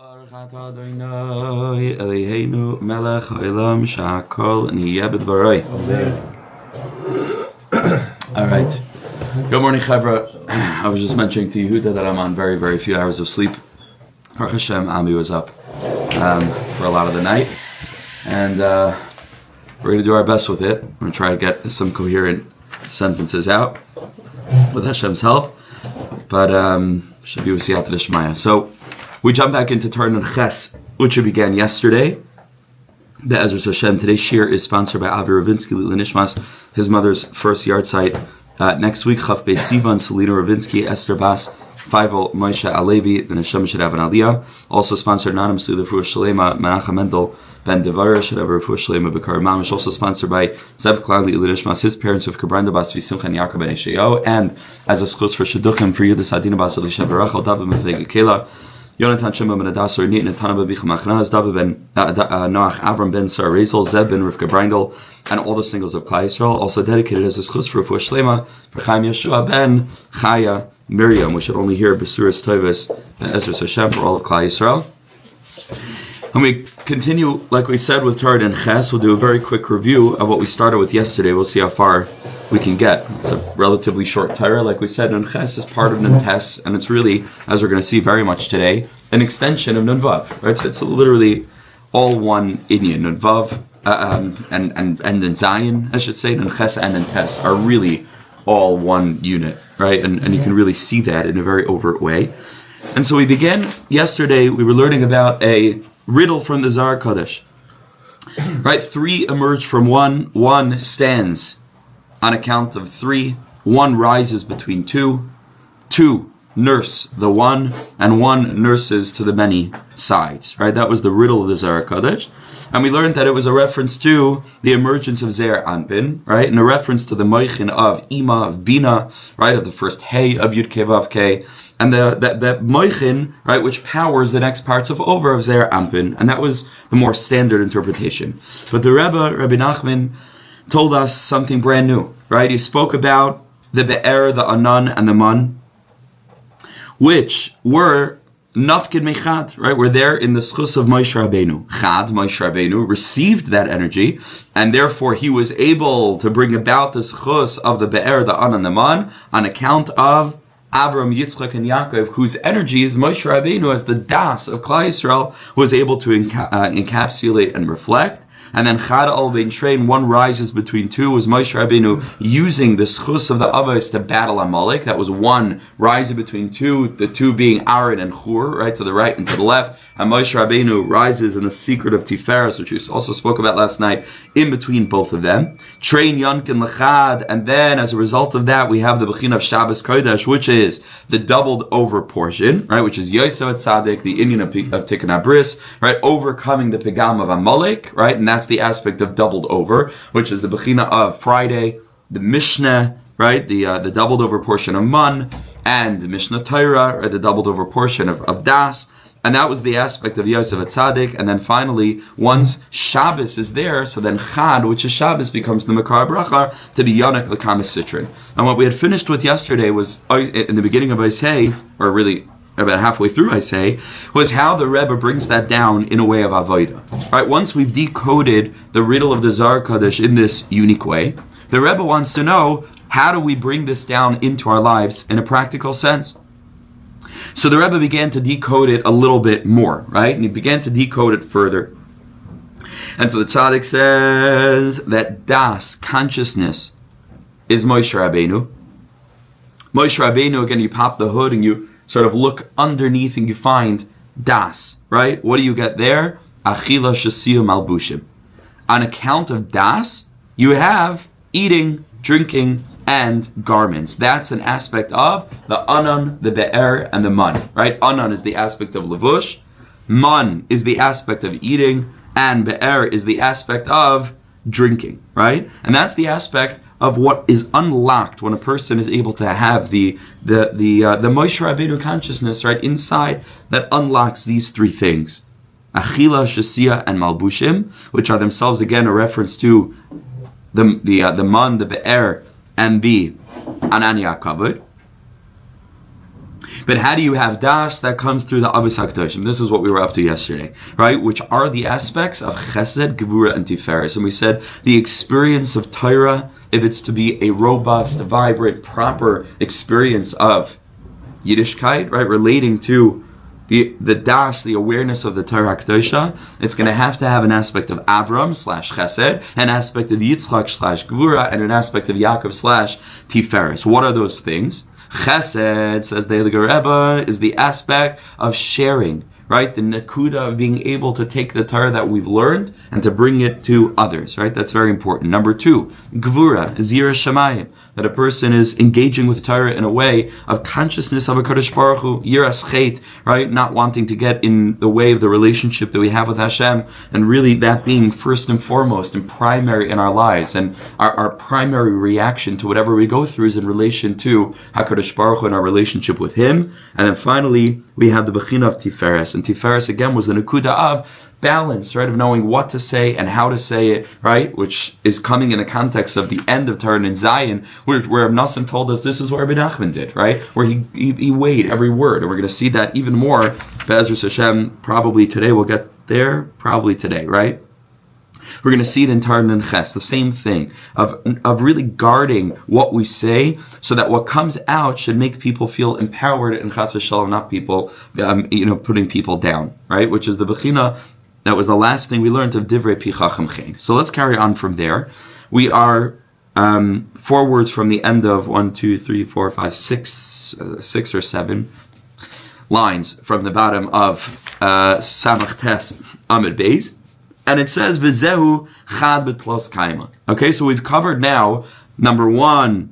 Baruch Adonai Eloheinu melech haolam she'akol niyeh b'dvaroi. All right. Good morning, Chevra. I was just mentioning to Yehudit that I'm on very, very few hours of sleep. Baruch Hashem, Ami was up for a lot of the night. And we're going to do our best with it. I'm going to try to get some coherent sentences out with Hashem's help. But should be with Siyata D'Shmaya. So we jump back into Torah and Ches, which we began yesterday. The Ezra Hashem. Today's shir is sponsored by Avi Rovinsky L'ilui nishmas, his mother's first yahrtzeit. Next week, Chaf Beis Sivan, Selina Rovinsky, Esther Bas, Fivel, Moshe, HaLevi, the Neshama should have an aliyah. Also sponsored anonymously, the Rafua Shalema, Menachem Mendel, Ben Devara should have a Rafua Shalema, Bekar Mamish. Also sponsored by Zev Klan L'ilui nishmas, his parents of Bryndel Bas, Simcha and Ya'akov and Yeshayihu, and as a schus for shidduchim for Yehudis Adina Bas, Elisha Berachel, David Krup, Yonatan Shimba ben Adasar, Nit Netana B'Bicha Machnaz, David ben Noach, Avram ben Sar Rezel, Zeb ben Rivka Bryndel, and all the singles of Klal Yisrael. Also dedicated as a schus for Rafua Shlema for Chaim Yehoshua ben Chaya Miriam. We should only hear Besuras Tovis Ezra Hashem for all of Klal Yisrael. And we continue, like we said, with Torah and Ches. We'll do a very quick review of what we started with yesterday. We'll see how far we can get. It's a relatively short Torah. Like we said, Nun Ches is part of Nun Tes, and it's really, as we're going to see very much today, an extension of Nun Vav. Right? So it's literally all one Inyan. Nun Vav and Nun Zayin, I should say, Nun Ches and Nun Tes are really all one unit, right? And you can really see that in a very overt way. And so we began yesterday, we were learning about a riddle from the Zohar Kodesh. Right? Three emerge from one. One stands on account of three. One rises between two. Two nurse the one, and one nurses to the many sides. Right? That was the riddle of the Zohar Kodesh. And we learned that it was a reference to the emergence of Zer Anpin, right? And a reference to the Moichin of Ima, of Bina, right? Of the first Hey of Yud Kei Vav Kei. And that Moichin, right, which powers the next parts of Over of Zer Anpin. And that was the more standard interpretation. But the Rabbi Nachman, told us something brand new, right? He spoke about the Be'er, the Anan, and the Man, which were Nafkid Mechad, right? We're there in the schus of Moshe Rabbeinu. Chad, Moshe Rabbeinu, received that energy, and therefore he was able to bring about the schus of the Be'er, the An, and the Man, on account of Avram, Yitzchak, and Ya'akov, whose energies Moshe Rabbeinu, as the Das of Klal Yisrael, was able to encapsulate and reflect. And then Chad al Bein Shrein, one rises between two, was Moshe Rabbeinu using the schus of the Avos to battle Amalek. That was one rising between two, the two being Aaron and Hur, right, to the right and to the left. And Moshe Rabbeinu rises in the secret of Tiferes, which we also spoke about last night, in between both of them. Train Yonkin Lechad, and then as a result of that, we have the Bechin of Shabbos Kodesh, which is the doubled over portion, right, which is Yosef at Tzaddik, the Indian of Tikkun HaBris, right, overcoming the Pegam of Amalek, right, and that's the aspect of doubled over, which is the Bechina of Friday, the Mishnah, right, the doubled over portion of Man, and the Mishnah Torah, right, the doubled over portion of Das, and that was the aspect of Yosef at Tzaddik. And then finally, once Shabbos is there, so then Chad, which is Shabbos, becomes the Makar Bracha to be Yonik L'Kamis Sitrin. And what we had finished with yesterday was, in the beginning of Isay, or really about halfway through Isay, was how the Rebbe brings that down in a way of Avodah. Right? Once we've decoded the riddle of the Zohar Kodesh in this unique way, the Rebbe wants to know, how do we bring this down into our lives in a practical sense? So the Rebbe began to decode it a little bit more, right? And he began to decode it further. And so the Tzaddik says that Das, consciousness, is Moshe Rabbeinu. Moshe Rabbeinu, again, you pop the hood and you sort of look underneath and you find Das, right? What do you get there? Achila Shasiyah Malbushim. On account of Das, you have eating, drinking, and garments. That's an aspect of the Anan, the Be'er, and the Man, right? Anan is the aspect of Levush, Man is the aspect of eating, and Be'er is the aspect of drinking, right? And that's the aspect of what is unlocked when a person is able to have the Moshe Rabbeinu consciousness, right, inside, that unlocks these three things. Achila, Shasiyah, and Malbushim, which are themselves, again, a reference to the Man, the Be'er, and the Ananya Kavod. But how do you have das? That comes through the Abbas HaKadoshim. This is what we were up to yesterday, right? Which are the aspects of Chesed, Gevura, and Tiferes. And we said the experience of Torah, if it's to be a robust, vibrant, proper experience of Yiddishkeit, right, relating to the das, the awareness of the Torah Kedosha, it's going to have an aspect of Avram / Chesed, an aspect of Yitzchak / Gevura, and an aspect of Yaakov / Tiferes. What are those things? Chesed, says the Eiliger Rebbe, is the aspect of sharing, right? The nakuda of being able to take the Torah that we've learned and to bring it to others, right? That's very important. Number 2, Gevura, Zira Shamayim, that a person is engaging with Torah in a way of consciousness of a Kadosh Baruch Hu, yahrtzeit, right? Not wanting to get in the way of the relationship that we have with Hashem, and really that being first and foremost and primary in our lives, and our primary reaction to whatever we go through is in relation to HaKadosh Baruch Hu and our relationship with Him. And then finally, we have the Bechina of Tiferes, and Tiferes again was the Nakuda of balance, right, of knowing what to say and how to say it, right, which is coming in the context of the end of Torah in Zion, where Rav Nassim told us this is what Rabbi Nachman did, right, where he weighed every word, and we're going to see that even more, Be'ezras Hashem, probably today, we'll get there, probably today, right? We're going to see it in Torah and Ches, the same thing, of really guarding what we say, so that what comes out should make people feel empowered, and Chas v'Shalom, not people, putting people down, right, which is the Bechina. That was the last thing we learned of Divrei Pi Chacham Chen. So let's carry on from there. We are 4 words from the end of 6 or 7 lines from the bottom of Samach Tes Amid Beis, and it says V'zehu Chad B'Tlos Kaima. Okay, so we've covered now number 1,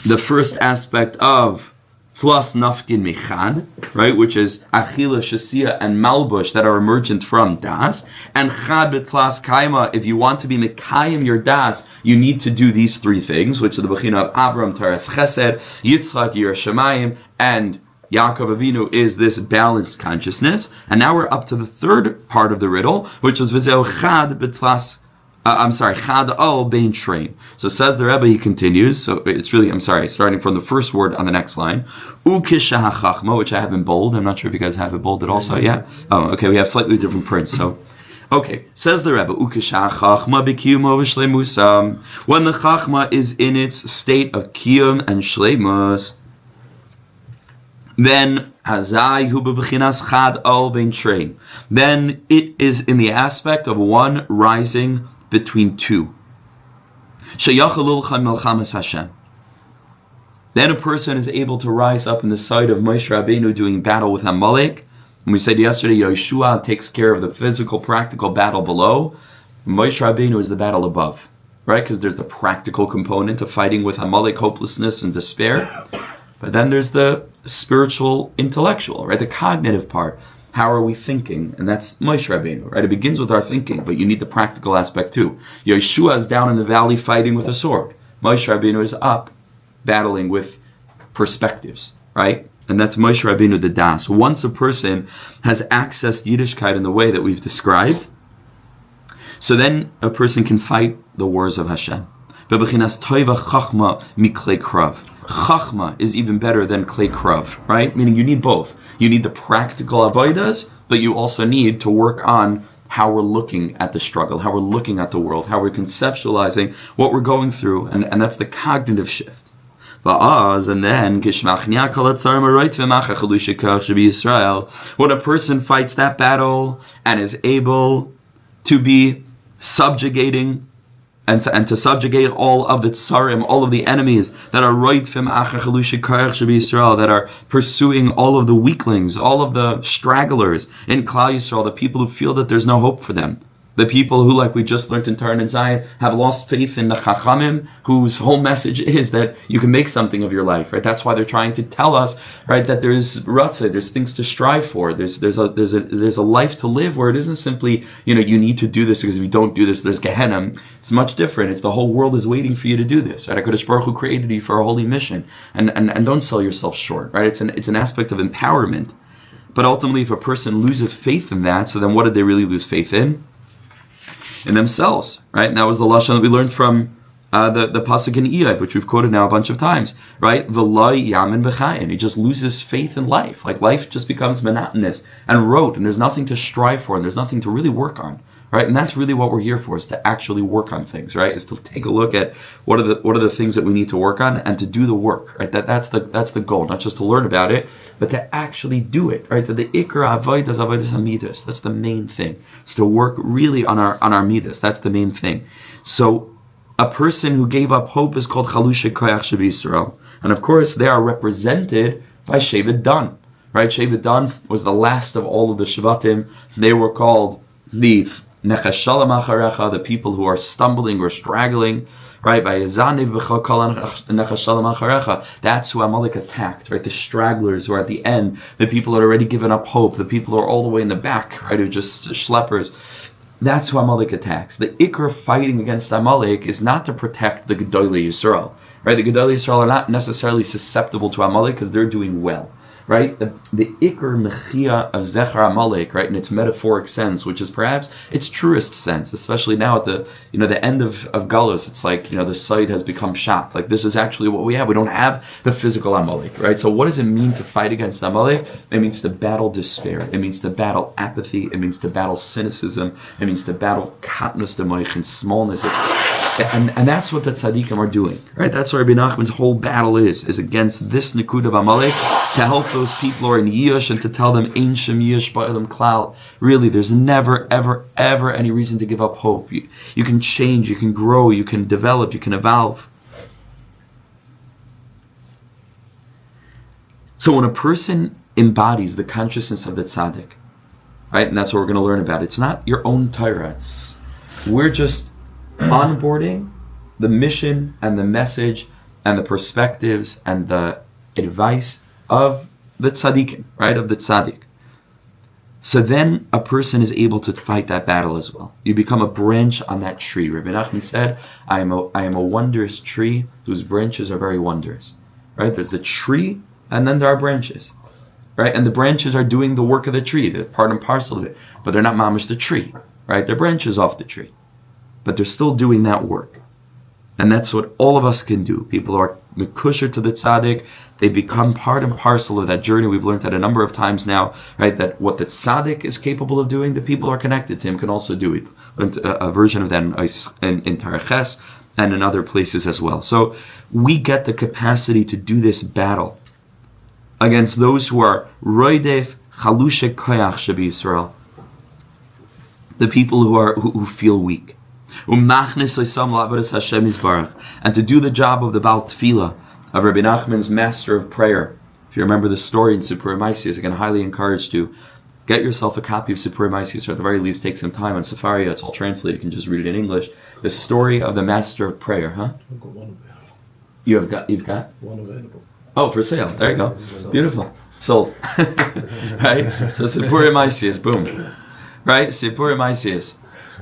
the first aspect of Tlos Nafkin Michad, right, which is Achila, Shasia, and Malbush that are emergent from Das. And Chad B'Tlas Kaima, if you want to be Mekayim your Das, you need to do these 3 things, which are the Bechina of Avram, Teres Chesed, Yitzchak, Yirah Shamayim, and Yaakov Avinu is this balanced consciousness. And now we're up to the 3rd part of the riddle, which is V'zeu Chad B'Tlas Chad al bein train. So says the Rebbe, he continues, so it's really, starting from the first word on the next line. Ukisha hachachma, which I have in bold. I'm not sure if you guys have it bolded also, yeah? Oh, okay, we have slightly different prints, so. Okay, says the Rebbe, Ukisha hachachma b'kiyumo v'shleimusa. When the chachma is in its state of kiyum and shleimus, then hazai hu b'bechinas chad al bein train. Then it is in the aspect of one rising between 2. Then a person is able to rise up in the side of Moshe Rabbeinu doing battle with Amalek. And we said yesterday, Yehoshua takes care of the physical, practical battle below. Moshe Rabbeinu is the battle above, right? Because there's the practical component of fighting with Amalek, hopelessness and despair. But then there's the spiritual, intellectual, right? The cognitive part. How are we thinking? And that's Moshe Rabbeinu, right? It begins with our thinking, but you need the practical aspect too. Yehoshua is down in the valley fighting with a sword. Moshe Rabbeinu is up, battling with perspectives, right? And that's Moshe Rabbeinu the Das. Once a person has accessed Yiddishkeit in the way that we've described, so then a person can fight the wars of Hashem. Bebechinas toiva chachma miklei krav. Chachma is even better than klei krav, right? Meaning you need both. You need the practical avodas, but you also need to work on how we're looking at the struggle, how we're looking at the world, how we're conceptualizing what we're going through, and that's the cognitive shift. And then, when a person fights that battle and is able to be subjugating and to subjugate all of the tsarim, all of the enemies that are that are pursuing all of the weaklings, all of the stragglers in Klal Yisrael, the people who feel that there's no hope for them. The people who, like we just learned in Torah and Zion, have lost faith in the Chachamim, whose whole message is that you can make something of your life, right? That's why they're trying to tell us, right, that there's yahrtzeit, there's things to strive for, there's a life to live where it isn't simply, you need to do this because if you don't do this, there's Gehenna. It's much different. It's the whole world is waiting for you to do this, right? HaKadosh Baruch Hu created you for a holy mission, and don't sell yourself short, right? It's an aspect of empowerment. But ultimately, if a person loses faith in that, so then what did they really lose faith in? In themselves, right? And that was the lashon that we learned from the pasuk in Eiv, which we've quoted now a bunch of times, right? V'lo yamin b'chayin. He just loses faith in life. Like life just becomes monotonous and rote, and there's nothing to strive for, and there's nothing to really work on, right? And that's really what we're here for, is to actually work on things, right? Is to take a look at what are the things that we need to work on, and to do the work, right? That's the goal, not just to learn about it, but to actually do it, right? So the ikar avodah is avodas hamidas. That's the main thing. It's to work really on our midas. That's the main thing. So a person who gave up hope is called chalushe koyach sheb'Yisrael, and of course they are represented by Shevet Dan, right? Shevet Dan was the last of all of the Shvatim. They were called the Nechashalam Acharecha, the people who are stumbling or straggling, right? By Yazaniv B'chakal Nechashalam Acharecha. That's who Amalek attacked, right? The stragglers who are at the end, the people that are already given up hope, the people who are all the way in the back, right? Who are just schleppers. That's who Amalek attacks. The ikar fighting against Amalek is not to protect the Gedolei Yisrael, right? The Gedolei Yisrael are not necessarily susceptible to Amalek because they're doing well, right? The ikar mechia of Zechar Amalek, right, in its metaphoric sense, which is perhaps its truest sense, especially now at the end of Galus. It's like, the side has become shot. Like, this is actually what we have. We don't have the physical Amalek, right? So what does it mean to fight against Amalek? It means to battle despair. It means to battle apathy. It means to battle cynicism. It means to battle katnus demoich and smallness. And that's what the tzaddikim are doing, right? That's what Rabbi Nachman's whole battle is against this nikud of Amalek, to help those people who are in Yush and to tell them, Ein Shem Yush Ba'olam Klal. Really, there's never, ever, ever any reason to give up hope. You can change, you can grow, you can develop, you can evolve. So when a person embodies the consciousness of the tzaddik, right, and that's what we're going to learn about, it's not your own Torah. We're just onboarding the mission and the message and the perspectives and the advice of the tzaddikim, right, of the tzaddik. So then a person is able to fight that battle as well. You become a branch on that tree. Rabbi Nachman said, I am a wondrous tree whose branches are very wondrous, right? There's the tree, and then there are branches, right? And the branches are doing the work of the tree. They're part and parcel of it, but they're not mamish the tree, right? They're branches off the tree, but they're still doing that work. And that's what all of us can do. People are mekusher to the tzaddik. They become part and parcel of that journey. We've learned that a number of times now, right? That what the tzaddik is capable of doing, the people who are connected to him can also do it. Learned a version of that in Taraches and in other places as well. So we get the capacity to do this battle against those who are roidef chalushe koyach sheb'Yisrael, the people who feel weak. And to do the job of the Baal Tefillah, of Rabbi Nachman's master of prayer. If you remember the story in Sipurei Maisius, I can highly encourage you, get yourself a copy of Sipurei Maisius, or at the very least take some time on Sefaria. It's all translated, you can just read it in English. The story of the master of prayer, huh? I've got one available. You've got? One available. Oh, for sale. There you go. Beautiful. Sold. Right? So Sipurei Maisius, boom. Right? Sipurei Maisius.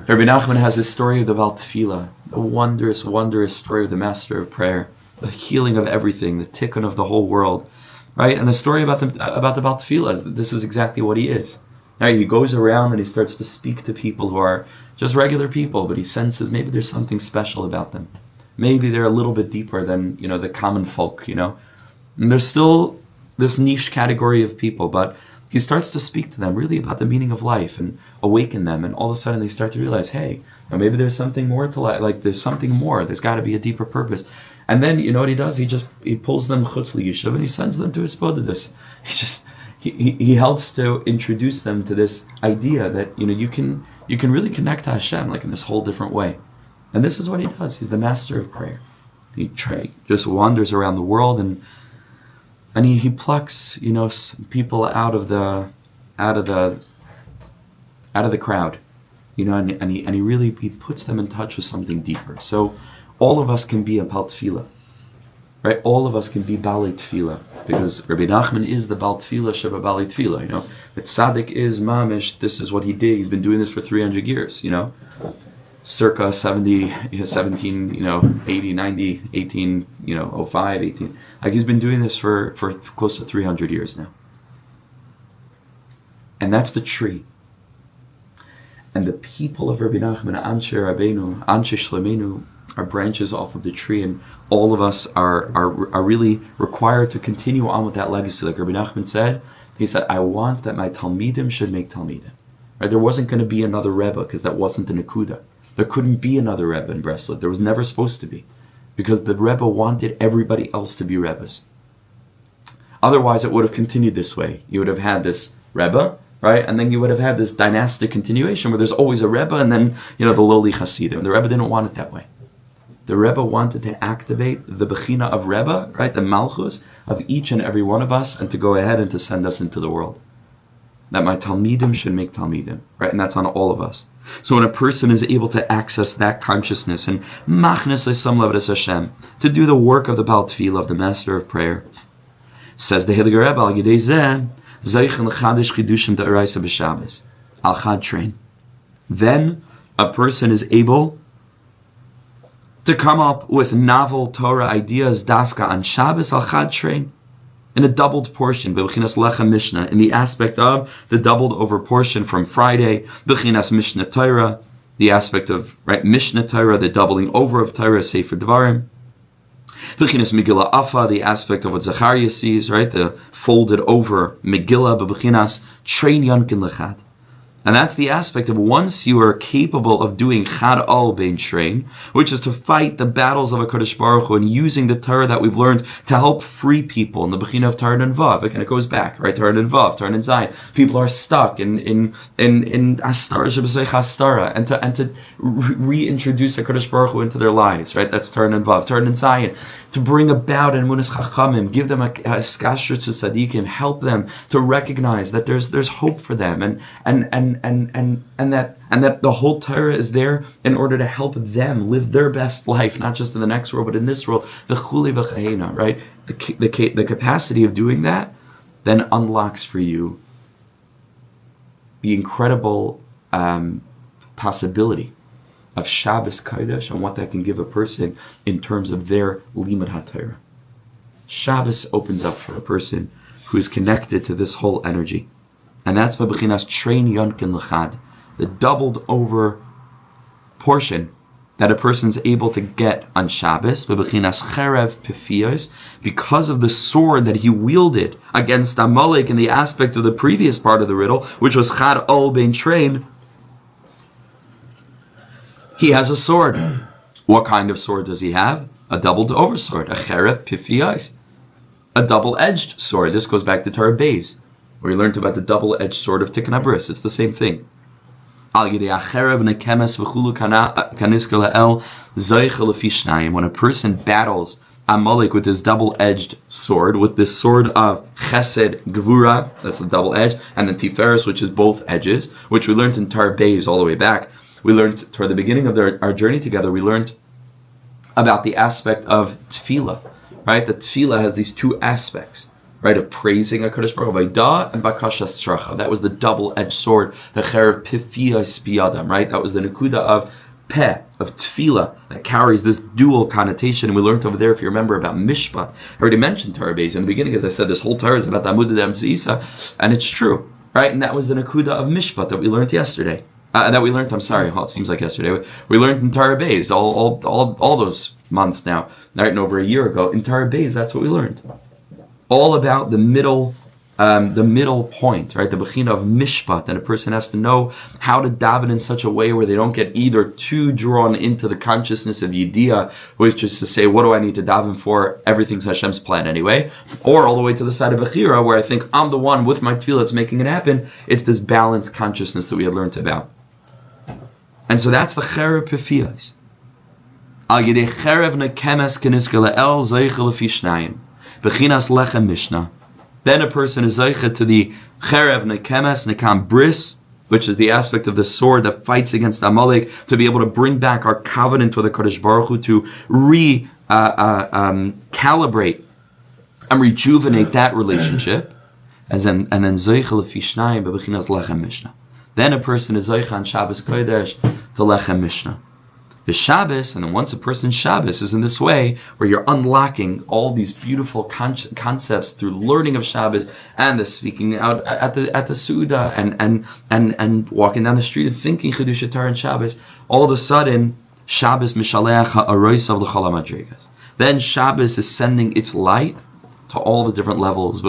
Rabbi Nachman has this story of the Baal Tefillah, the wondrous, wondrous story of the master of prayer, the healing of everything, the tikkun of the whole world, right? And the story about the Baal Tefillah is that this is exactly what he is. Right? He goes around and he starts to speak to people who are just regular people, but he senses maybe there's something special about them. Maybe they're a little bit deeper than, the common folk, And there's still this niche category of people, but he starts to speak to them really about the meaning of life and awaken them, and all of a sudden they start to realize, hey, maybe there's something more to life, like there's something more, there's got to be a deeper purpose. And then, you know what he does? He pulls them chutz liyishuv and he sends them to his spodidus. He helps to introduce them to this idea that, you can really connect to Hashem, like in this whole different way. And this is what he does. He's the master of prayer. He just wanders around the world and he plucks, people out of the crowd, and he really puts them in touch with something deeper. So all of us can be a Baal Tefillah, right? All of us can be Balei Tefillah, because Rabbi Nachman is the Baal Tefillah Sheba Balei Tefillah. The tzaddik is mamish. This is what he did. He's been doing this for 300 years. Circa 1780, 90, 18, 05, 18. Like he's been doing this for close to 300 years now. And that's the tree. And the people of Rabbi Nachman, Anshe Rabbeinu, Anshe Shlemenu, are branches off of the tree, and all of us are really required to continue on with that legacy. Like Rabbi Nachman said, he said, I want that my Talmidim should make Talmidim. Right? There wasn't going to be another Rebbe because that wasn't the Nakuda. There couldn't be another Rebbe in Breslov. There was never supposed to be, because the Rebbe wanted everybody else to be Rebbes. Otherwise, it would have continued this way. You would have had this Rebbe, right? And then you would have had this dynastic continuation where there's always a Rebbe and then, the lowly Hasidim. The Rebbe didn't want it that way. The Rebbe wanted to activate the Bechina of Rebbe, right? The Malchus of each and every one of us, and to go ahead and to send us into the world. That my Talmidim should make Talmidim, right? And that's on all of us. So when a person is able to access that consciousness and machnes le'sam lavdas Hashem, to do the work of the Baal Tefillah, of the Master of Prayer, says the Heilige Rebbe, al yedei zeh, zeichen l'chadish chidushim da'araisa b'Shabbos, al chad train. Then a person is able to come up with novel Torah ideas, dafka on Shabbos, al chad train, in a doubled portion, b'chinas lechem Mishnah, in the aspect of the doubled over portion from Friday, b'chinas Mishnah Torah, the aspect of Mishnah Torah, the doubling over of Torah, Sefer Devarim, b'chinas Megillah Afa, the aspect of what Zechariah sees, right, the folded over Megillah, b'chinas Trein Yankin Lechad. And that's the aspect of once you are capable of doing Chad Al Bein Trein, which is to fight the battles of HaKadosh Baruch Hu and using the Torah that we've learned to help free people in the Bechina of Torah and Vav. Again, it goes back, right? Torah and Vav, Torah and Zayin. People are stuck in Astara, Shebesei Astara, and to reintroduce HaKadosh Baruch Hu into their lives, right? That's Torah and Vav, Torah and Zayin. To bring about an Emunas Chachamim, give them a Skashrit Tzadikim, help them to recognize that there's hope for them, and that the whole Torah is there in order to help them live their best life, not just in the next world, but in this world. The chuli v'chahena, right? The capacity of doing that then unlocks for you the incredible possibility of Shabbos Kodesh and what that can give a person in terms of their limud HaTorah. Shabbos opens up for a person who is connected to this whole energy. And that's b'chinas Trein Yankin L'chad, the doubled over portion that a person's able to get on Shabbos, b'chinas Cherev Pifiyos, because of the sword that he wielded against Amalek in the aspect of the previous part of the riddle, which was Chad Ol Bein Trein. He has a sword. What kind of sword does he have? A doubled over sword, a Cherev Pifiyos, a double-edged sword. This goes back to Torah Beis, where we learned about the double-edged sword of Tikkun HaBris. It's the same thing. When a person battles Amalek with this double-edged sword, with this sword of Chesed Gevura, that's the double edge, and the Tiferes, which is both edges, which we learned in Torah Beis all the way back. We learned toward the beginning of our journey together, we learned about the aspect of Tefillah, right? The Tefillah has these two aspects, right, of praising HaKadosh Baruch Hu, Vayda and Bakashas Tzracha. That was the double-edged sword, the Cherev Pifiyos Biyadam, right? That was the Nakuda of Peh, of Tefillah, that carries this dual connotation. And we learned over there, if you remember, about Mishpat. I already mentioned Torah Beis in the beginning, as I said, this whole Torah is about the Amud Zisa, and it's true, right? And that was the Nakuda of Mishpat that we learned yesterday. It seems like yesterday. We learned in Torah Beis, all those months now, right, and over a year ago. In Torah Beis, that's what we learned. All about the middle point, right? The bechina of mishpat, and a person has to know how to daven in such a way where they don't get either too drawn into the consciousness of yediyah, which is just to say, what do I need to daven for? Everything's Hashem's plan anyway. Or all the way to the side of bechira, where I think I'm the one with my tefillah that's making it happen. It's this balanced consciousness that we had learned about. And so that's the cherev pifiyos. Al yedei cherev nekemes keniska le'el zeichel lefi shnayim. Bechinas lechem mishnah. Then a person is zeicha to the cherev nekemes nekam bris, which is the aspect of the sword that fights against Amalek, to be able to bring back our covenant with the Kodesh Baruch Hu, to calibrate and rejuvenate that relationship. And then zeicha lefi shnayim bechinas lechem mishnah. Then a person is zeicha on Shabbos Kodesh to lechem mishnah. The Shabbos, and then once a person's Shabbos is in this way, where you're unlocking all these beautiful concepts through learning of Shabbos and the speaking out at the Suda and walking down the street and thinking Chidush Torah and Shabbos, all of a sudden Shabbos Mishaleach ha'aroisav l'chol ha'madregas. Then Shabbos is sending its light to all the different levels.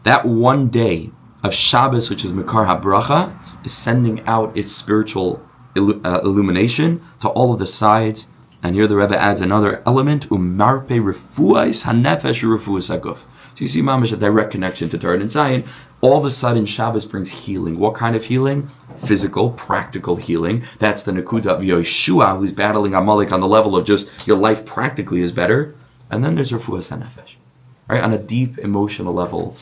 That one day of Shabbos, which is Mekar HaBracha, is sending out its spiritual illumination to all of the sides. And here the Rebbe adds another element, umarpe refuais hanefesh refuas haguf. So you see, mamash, a direct connection to Torah and Zion. All of a sudden, Shabbos brings healing. What kind of healing? Physical, practical healing. That's the Nakuda of Yehoshua, who's battling Amalek on the level of just your life practically is better. And then there's refuas hanefesh, right? On a deep emotional level,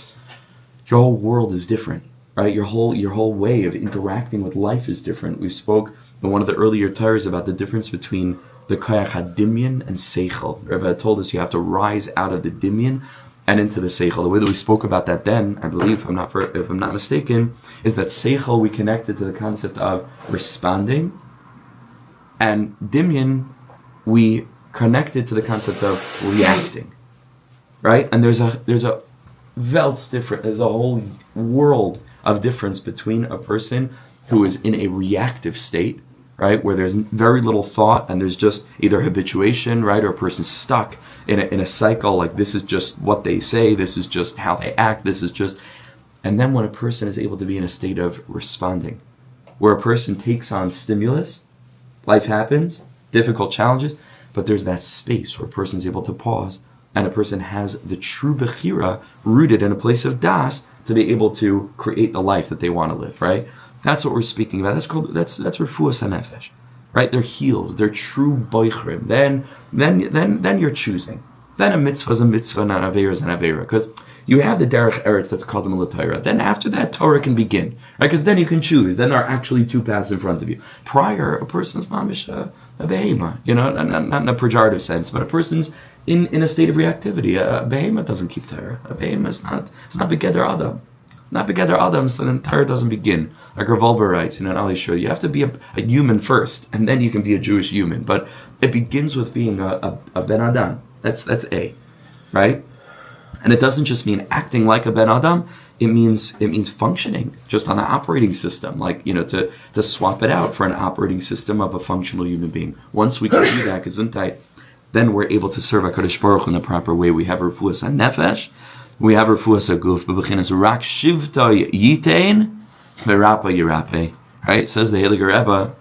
your whole world is different, right? Your whole way of interacting with life is different. We spoke in one of the earlier Torahs about the difference between the koyach hadimyan and seichel. Rebbe told us you have to rise out of the dimyan and into the seichel. The way that we spoke about that then, I believe, if I'm not mistaken, is that seichel we connected to the concept of responding, and dimyan we connected to the concept of reacting, right? And there's a Welt's different. There's a whole world of difference between a person who is in a reactive state, right, where there's very little thought and there's just either habituation, right, or a person's stuck in a cycle, like this is just what they say, this is just how they act, this is just... And then when a person is able to be in a state of responding, where a person takes on stimulus, life happens, difficult challenges, but there's that space where a person is able to pause, and a person has the true bechira rooted in a place of das to be able to create the life that they want to live, right? That's what we're speaking about. That's refuas hanefesh, right? They're healed. They're true boichrim. Then you're choosing. Then a mitzvah is a mitzvah, and an aveira is an aveira, because you have the derech eretz that's called the Torah. Then after that, Torah can begin, right? Because then you can choose. Then there are actually two paths in front of you. Prior, a person's mamish a behemoth, not in a pejorative sense, but a person's in a state of reactivity. A behemoth doesn't keep Torah. A behemoth is not begeder Adam. Not begeder Adam, so then Torah doesn't begin. Like Rav Wolber writes, in Ali Shur, you have to be a human first, and then you can be a Jewish human. But it begins with being a Ben Adam. That's A, right? And it doesn't just mean acting like a Ben Adam. It means functioning just on the operating system, like to swap it out for an operating system of a functional human being. Once we can do that, gesundheit, then we're able to serve HaKadosh Baruch Hu in the proper way. We have refuas hanefesh, we have refuas haguf, bebechinas rak shivta yitain verapa yirape. Right? Says the Heilige Rebbe,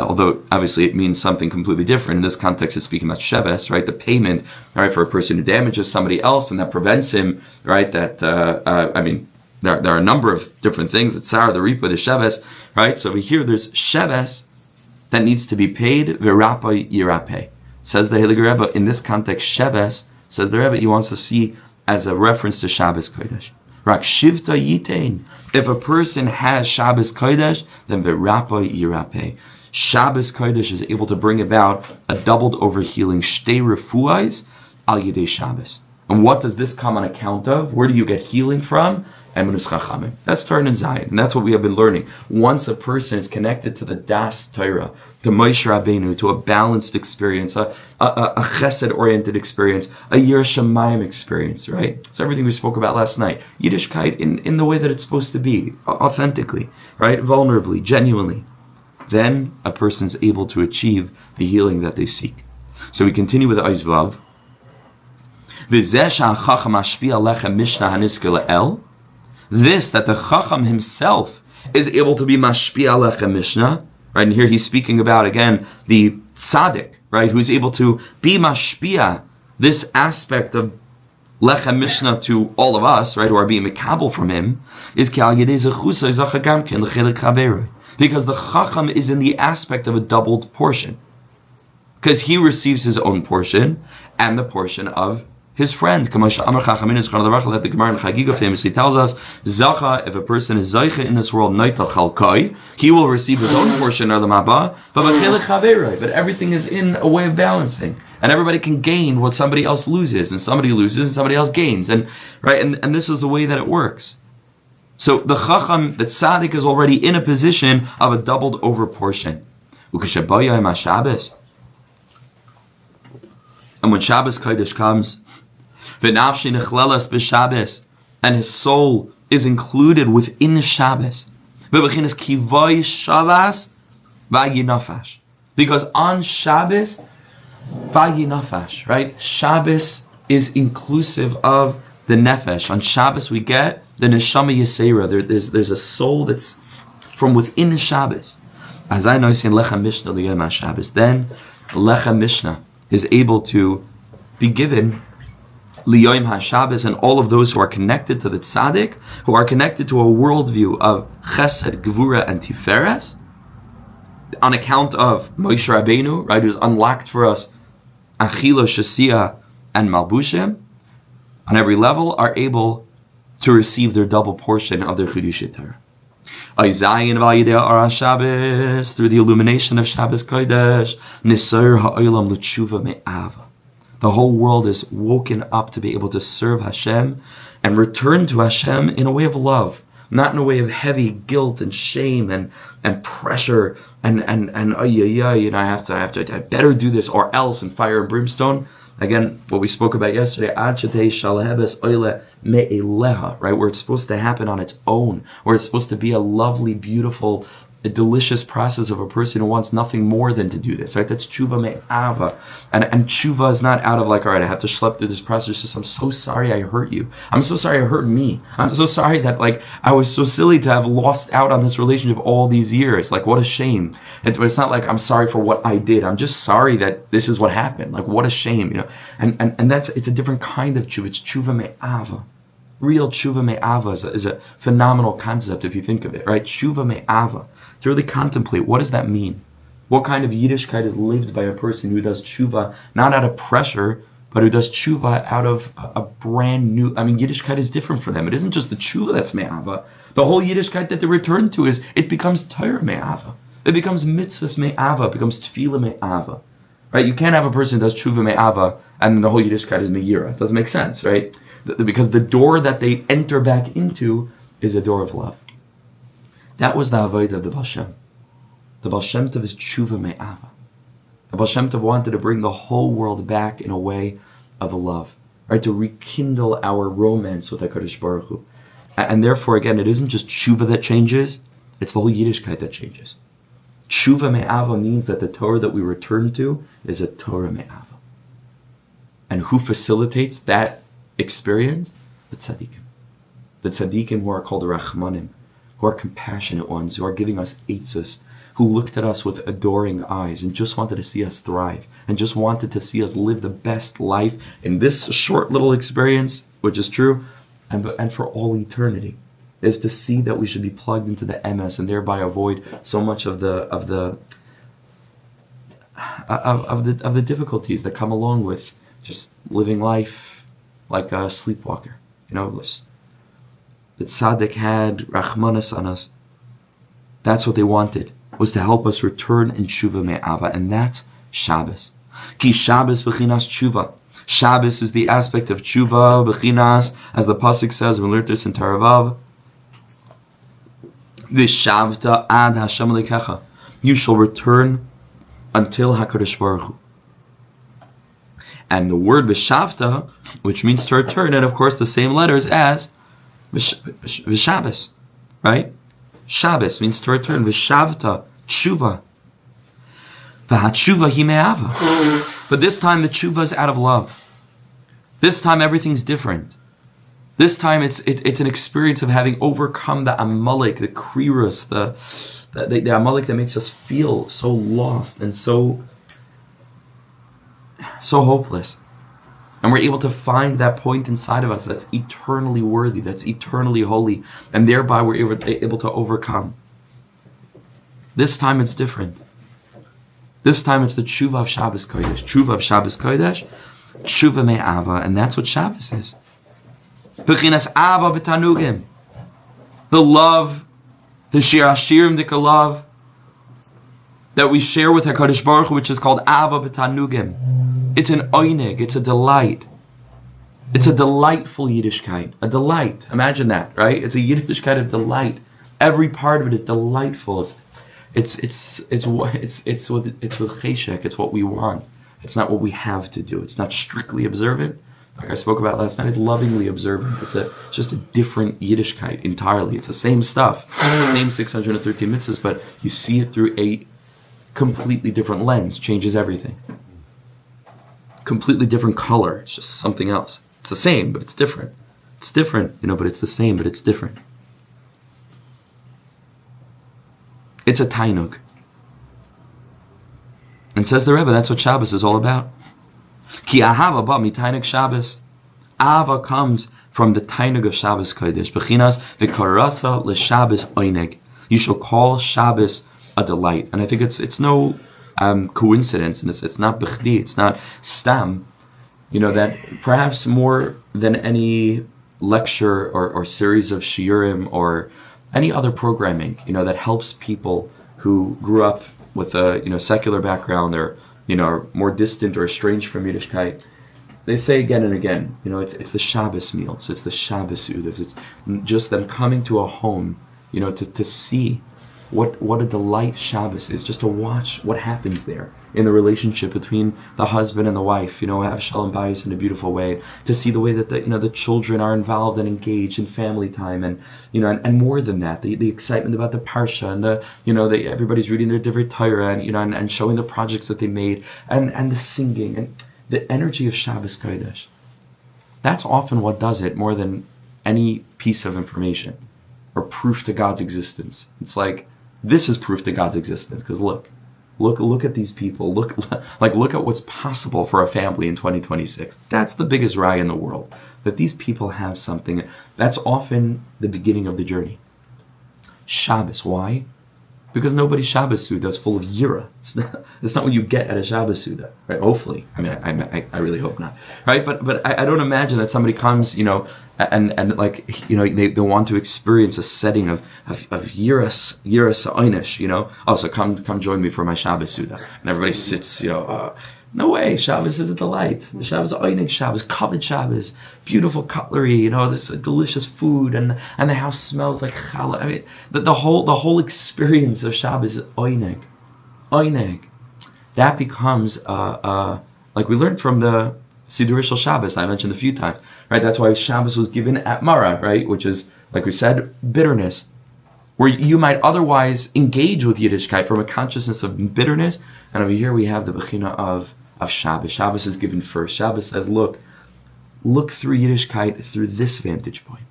although obviously it means something completely different. In this context, it's speaking about Sheves, right? The payment, right, for a person who damages somebody else and that prevents him, right? That there are a number of different things. That Sarah, the Reaper, the Sheves, right? So over here, there's Sheves that needs to be paid. Verapa yirape. Says the Heilige Rebbe, in this context, Sheves, says the Rebbe, he wants to see as a reference to Shabbos Kodesh. Rak shivta yitain. If a person has Shabbos Kodesh, then verapa yirape. Shabbos Kodesh is able to bring about a doubled over healing. Shtei refuais al yedei Shabbos. And what does this come on account of? Where do you get healing from? Emunus Chachamim. That's Torah and Zion, and that's what we have been learning. Once a person is connected to the Das Torah, to Moshe Rabbeinu, to a balanced experience, a chesed-oriented experience, a Yirah Shamayim experience, right? It's everything we spoke about last night. Yiddishkeit in the way that it's supposed to be, authentically, right? Vulnerably, genuinely. Then a person's able to achieve the healing that they seek. So we continue with Eis Vav. This, that the Chacham himself is able to be mashpia lechem mishnah, right? And here he's speaking about, again, the tzaddik, right? Who's able to be mashpia, this aspect of lechem mishnah to all of us, right? Who are being mekabel from him, is because the Chacham is in the aspect of a doubled portion. Because he receives his own portion and the portion of his friend. That the Gemara in Chagiga famously tells us, Zacha, if a person is Zaycha in this world, he will receive his own portion of the Maba, but everything is in a way of balancing. And everybody can gain what somebody else loses, and somebody loses and somebody else gains. And right, and this is the way that it works. So the Chacham, the Tzaddik, is already in a position of a doubled over portion. And when Shabbos Kodesh comes, and his soul is included within the Shabbos, Va'yi nafash. Because on Shabbos, va'yi nafash, right? Shabbos is inclusive of the nefesh. On Shabbos we get the neshama yisera. There's a soul that's from within Shabbos. As I know, in Lecha Mishnah liyom Shabbos, then Lecha Mishnah is able to be given liyom HaShabbos, and all of those who are connected to the tzaddik, who are connected to a worldview of chesed, gevura, and tiferes, on account of Moshe Rabbeinu, right, who's unlocked for us achila, shasiya, and malbushim, on every level, are able to receive their double portion of their Chiddushei Torah. Zayin v'ayidei ara Shabbos, through the illumination of Shabbos Kodesh, nisar ha'olam l'teshuvah M'Ahava. The whole world is woken up to be able to serve Hashem and return to Hashem in a way of love, not in a way of heavy guilt and shame and pressure and I better do this or else, and fire and brimstone. Again, what we spoke about yesterday, right, where it's supposed to happen on its own, where it's supposed to be a lovely, beautiful, a delicious process of a person who wants nothing more than to do this, right? That's Teshuvah M'Ahava. And Teshuvah is not out of like, all right, I have to schlep through this process. It's just, I'm so sorry I hurt you. I'm so sorry I hurt me. I'm so sorry that like I was so silly to have lost out on this relationship all these years. Like, what a shame. It's not like I'm sorry for what I did. I'm just sorry that this is what happened. Like, what a shame, you know? And it's a different kind of Teshuvah. It's Teshuvah M'Ahava. Real Teshuvah M'Ahava is a phenomenal concept if you think of it, right? Teshuvah M'Ahava. To really contemplate, what does that mean? What kind of Yiddishkeit is lived by a person who does tshuva, not out of pressure, but who does tshuva out of a brand new, Yiddishkeit is different for them. It isn't just the tshuva that's M'Ahava. The whole Yiddishkeit that they return to it becomes Torah M'Ahava. It becomes mitzvahs M'Ahava. It becomes tefillah M'Ahava. Right? You can't have a person who does tshuva M'Ahava and then the whole Yiddishkeit is M'Yirah. It doesn't make sense, right? Because the door that they enter back into is a door of love. That was the avodah of the Baal Shem. The Baal Shem Tov is Teshuvah M'Ahava. The Baal Shem Tov wanted to bring the whole world back in a way of love, right? To rekindle our romance with HaKadosh Baruch Hu. And therefore, again, it isn't just Teshuvah that changes, it's the whole Yiddishkeit that changes. Teshuvah M'Ahava means that the Torah that we return to is a Torah M'Ahava. And who facilitates that experience? The tzaddikim. The tzaddikim who are called Rachmanim, who are compassionate ones, who are giving us eitzos, who looked at us with adoring eyes and just wanted to see us thrive and just wanted to see us live the best life in this short little experience, which is true, and for all eternity, is to see that we should be plugged into the emes and thereby avoid so much of the difficulties that come along with just living life like a sleepwalker. You know, the tzaddik had rachmanas on us. That's what they wanted, was to help us return in Teshuvah M'Ahava, and that's Shabbos. Ki Shabbos b'chinas Teshuvah. Shabbos is the aspect of Teshuvah, b'chinas, as the pasuk says, we learned this in Torah Vav. V'shavta ad Hashem lekecha. You shall return until HaKadosh Baruch Hu. And the word v'shavta, which means to return, and of course the same letters as V'Shabbos, right? Shabbos means to return. V'shavta, tshuva. V'hatshuva hi me'ahava. But this time the tshuva is out of love. This time everything's different. This time it's an experience of having overcome the Amalek, the Kriros, the Amalek that makes us feel so lost and so hopeless. And we're able to find that point inside of us that's eternally worthy, that's eternally holy, and thereby we're able to overcome. This time it's different. This time it's the Teshuvah of Shabbos Kodesh. Teshuvah of Shabbos Kodesh, Teshuvah M'Ahava, and that's what Shabbos is. B'chinas Ava b'tanugim. The love, the Shir Hashirim Dika love that we share with HaKadosh Baruch Hu, which is called Ava b'tanugim. It's an oinig, it's a delight. It's a delightful Yiddishkeit, a delight. Imagine that, right? It's a Yiddishkeit of delight. Every part of it is delightful. It's with cheshek. It's what we want. It's not what we have to do. It's not strictly observant, like I spoke about last night. It's lovingly observant. It's just a different Yiddishkeit entirely. It's the same stuff, same 613 mitzvahs, but you see it through a Completely different lens changes everything. Completely different color, it's just something else. It's the same, but it's different. It's different, but it's the same, but it's different. It's a tainug. And says the Rebbe, that's what Shabbos is all about. Ki ahava ba mi tainug Shabbos. Ahava comes from the tainug of Shabbos Kodesh. Bechinas v'karasa l'Shabbos oineg. You shall call Shabbos a delight. And I think it's no coincidence, and it's not bechdi, it's not stam, that perhaps more than any lecture or series of shiurim or any other programming, that helps people who grew up with a secular background or are more distant or estranged from Yiddishkeit. They say again and again, it's the Shabbos meals, it's the Shabbos udas, it's just them coming to a home, to see what a delight Shabbos is, just to watch what happens there in the relationship between the husband and the wife, have shalom bayis in a beautiful way, to see the way that the children are involved and engaged in family time, and and more than that, the excitement about the parsha, and everybody's reading their different Torah, and showing the projects that they made, and the singing and the energy of Shabbos Kodesh. That's often what does it more than any piece of information or proof to God's existence. It's like, this is proof to God's existence, because look at these people. Look at what's possible for a family in 2026. That's the biggest raya in the world, that these people have something. That's often the beginning of the journey. Shabbos, why? Because nobody's Shabbos Suda is full of Yira. It's not what you get at a Shabbos Suda, right? Hopefully. I mean, I really hope not, right? But I don't imagine that somebody comes, and like, they want to experience a setting of Yiras Einish, Oh, so come join me for my Shabbos Suda. And everybody sits, no way, Shabbos is a delight. The Shabbos Einig Shabbos, covered Shabbos, beautiful cutlery, this delicious food, and the house smells like challah. I mean, the whole experience of Shabbos is Einig. That becomes like we learned from the Siddur Shel Shabbos, I mentioned a few times, right? That's why Shabbos was given at Mara, right? Which is, like we said, bitterness, where you might otherwise engage with Yiddishkeit from a consciousness of bitterness. And over here we have the bechina of Shabbos. Shabbos is given first. Shabbos says, look through Yiddishkeit through this vantage point.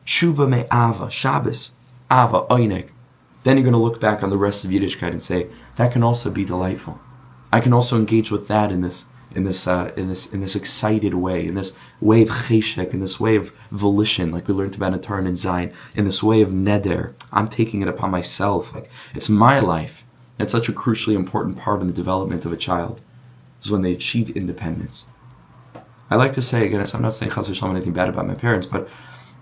Teshuvah M'Ahava, Shabbos, Ava, Einig. Then you're going to look back on the rest of Yiddishkeit and say, that can also be delightful. I can also engage with that in this excited way, in this way of cheshek, in this way of volition, like we learned about in Torah and Zion, in this way of neder. I'm taking it upon myself. Like, it's my life. It's such a crucially important part in the development of a child, is when they achieve independence. I like to say, again, I'm not saying chas v'shalom anything bad about my parents, but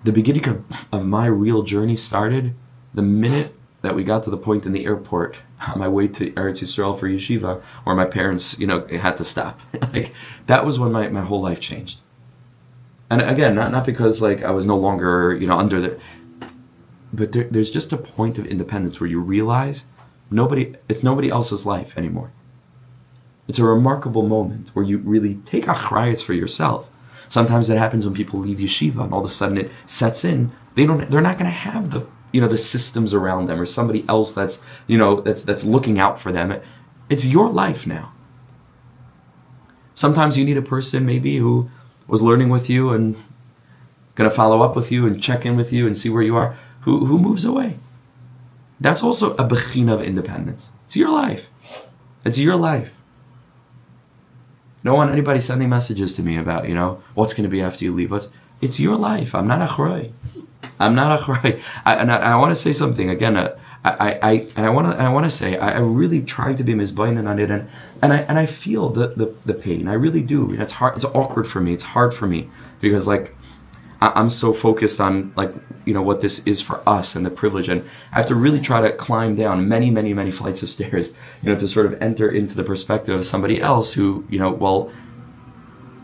the beginning of my real journey started the minute that we got to the point in the airport on my way to Eretz Yisrael for yeshiva, where my parents, had to stop. Like, that was when my whole life changed. And again, not because like I was no longer, under the, but there's just a point of independence where you realize it's nobody else's life anymore. It's a remarkable moment where you really take achrayus for yourself. Sometimes that happens when people leave yeshiva, and all of a sudden it sets in. They're not going to have the systems around them or somebody else that's looking out for them. It's your life now. Sometimes you need a person maybe who was learning with you and going to follow up with you and check in with you and see where you are, who moves away. That's also a bechina of independence. It's your life. It's your life. Don't want anybody sending messages to me about, what's going to be after you leave. It's your life. I'm not achrei. I want to say something again. I want to say I really try to be mizbainen on it, and I feel the pain. I really do. It's hard. It's awkward for me. It's hard for me because like I'm so focused on like what this is for us and the privilege, and I have to really try to climb down many flights of stairs, to sort of enter into the perspective of somebody else who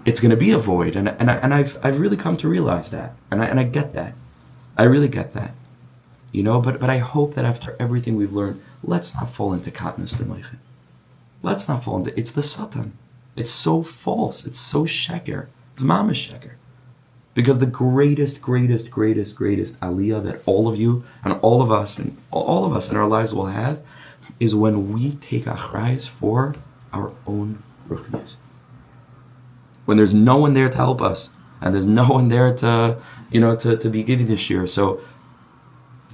it's going to be a void, and I've really come to realize that, and I get that. I really get that, but I hope that after everything we've learned, let's not fall into katnus l'moichet. Let's not fall into, it's the Satan. It's so false. It's so sheker. It's mamash sheker. Because the greatest aliyah that all of you and all of us in our lives will have is when we take achrayus for our own ruchnius. When there's no one there to help us, and there's no one there to be giving this year. So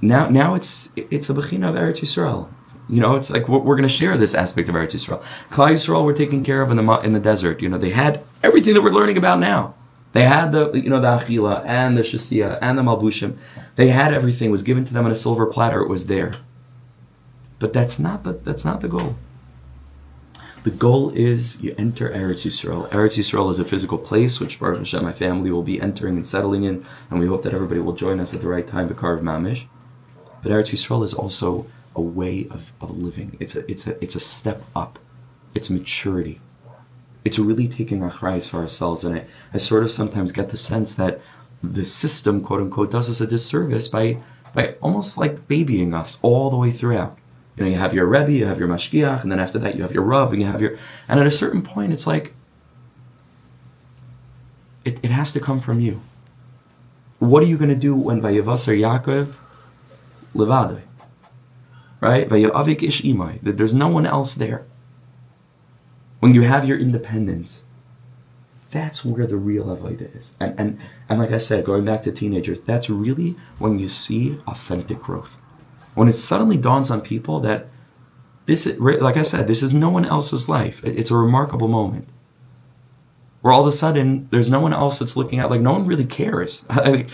now it's the bechina of Eretz Yisrael. It's like we're going to share this aspect of Eretz Yisrael. Klal Yisrael were taken care of in the desert. They had everything that we're learning about now. They had the achila and the shasiya and the malbushim. They had everything. It was given to them on a silver platter. It was there. But that's not the goal. The goal is you enter Eretz Yisrael. Eretz Yisrael is a physical place, which Baruch Hashem, my family will be entering and settling in, and we hope that everybody will join us at the right time, B'Karv Mamish. But Eretz Yisrael is also a way of living. It's a step up. It's maturity. It's really taking achrayus for ourselves. And I sort of sometimes get the sense that the system, quote unquote, does us a disservice by almost like babying us all the way throughout. You have your Rebbe, you have your Mashgiach, and then after that you have your Rav, and and at a certain point it's like, it has to come from you. What are you going to do when Vayivasar Ya'akov Levadai? Right? Vayavik ish imai. That there's no one else there. When you have your independence, that's where the real avodah is. And like I said, going back to teenagers, that's really when you see authentic growth. When it suddenly dawns on people that this is, like I said, this is no one else's life. It's a remarkable moment. Where all of a sudden, there's no one else that's looking at, like no one really cares. I